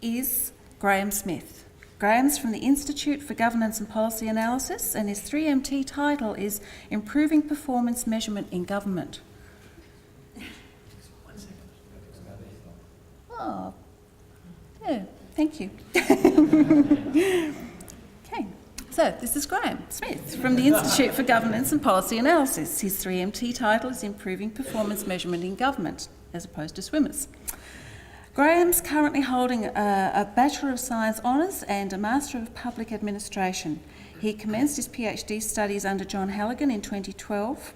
is Graham Smith. Graham's from the Institute for Governance and Policy Analysis, and his 3MT title is Improving Performance Measurement in Government. Oh, yeah, thank you. Okay, so this is Graham Smith from the Institute for Governance and Policy Analysis. His 3MT title is Improving Performance Measurement in Government, as opposed to swimmers. Graham's currently holding a Bachelor of Science Honours and a Master of Public Administration. He commenced his PhD studies under John Halligan in 2012.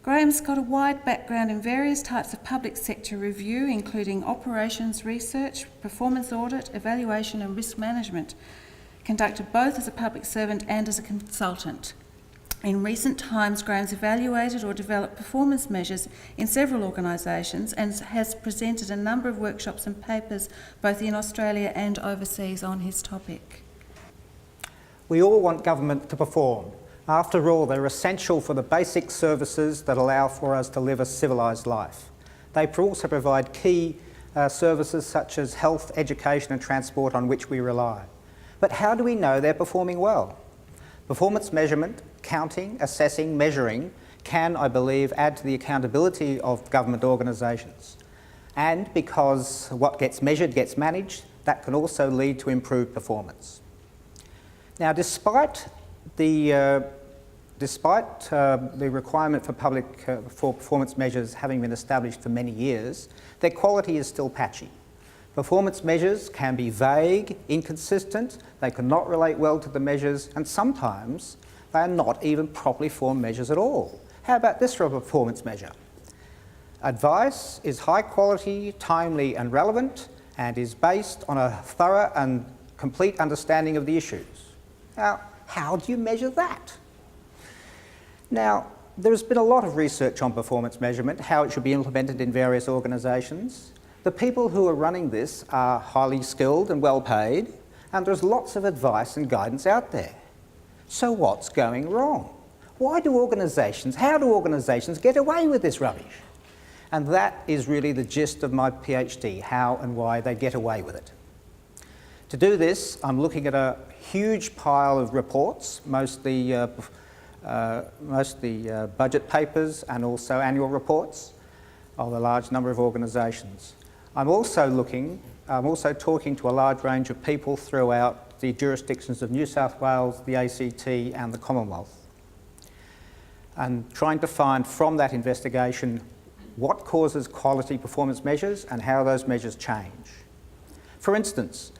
Graham's got a wide background in various types of public sector review, including operations research, performance audit, evaluation and risk management, conducted both as a public servant and as a consultant. In recent times, Graham's evaluated or developed performance measures in several organisations and has presented a number of workshops and papers both in Australia and overseas on his topic. We all want government to perform. After all, they're essential for the basic services that allow for us to live a civilised life. They also provide key services such as health, education and transport on which we rely. But how do we know they're performing well? Performance measurement, counting, assessing, measuring can, I believe, add to the accountability of government organisations. And because what gets measured gets managed, that can also lead to improved performance. Now, despite the requirement for performance measures having been established for many years, their quality is still patchy. Performance measures can be vague, inconsistent, they cannot relate well to the measures, and sometimes they are not even properly formed measures at all. How about this for a performance measure? Advice is high quality, timely and relevant, and is based on a thorough and complete understanding of the issues. Now, how do you measure that? Now, there's been a lot of research on performance measurement, how it should be implemented in various organisations. The people who are running this are highly skilled and well paid, and there's lots of advice and guidance out there. So what's going wrong? How do organisations get away with this rubbish? And that is really the gist of my PhD, how and why they get away with it. To do this, I'm looking at a huge pile of reports, mostly budget papers and also annual reports of a large number of organisations. I'm also talking to a large range of people throughout the jurisdictions of New South Wales, the ACT and the Commonwealth, and trying to find from that investigation what causes quality performance measures and how those measures change. For instance,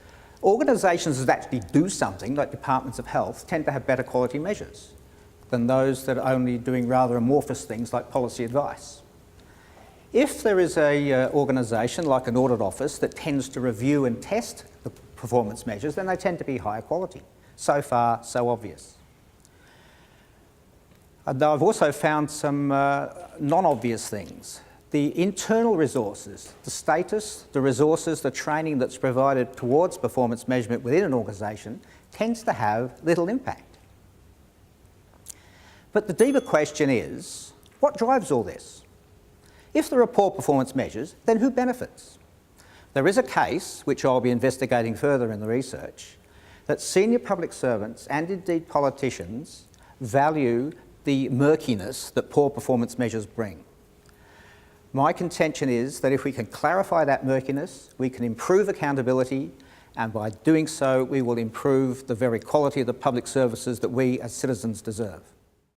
organisations that actually do something, like departments of health, tend to have better quality measures than those that are only doing rather amorphous things like policy advice. If there is an organisation like an audit office that tends to review and test the performance measures, then they tend to be higher quality. So far, so obvious. Though I've also found some non-obvious things. The internal resources, the status, the resources, the training that's provided towards performance measurement within an organisation tends to have little impact. But the deeper question is, what drives all this? If there are poor performance measures, then who benefits? There is a case, which I'll be investigating further in the research, that senior public servants and indeed politicians value the murkiness that poor performance measures bring. My contention is that if we can clarify that murkiness, we can improve accountability, and by doing so, we will improve the very quality of the public services that we as citizens deserve.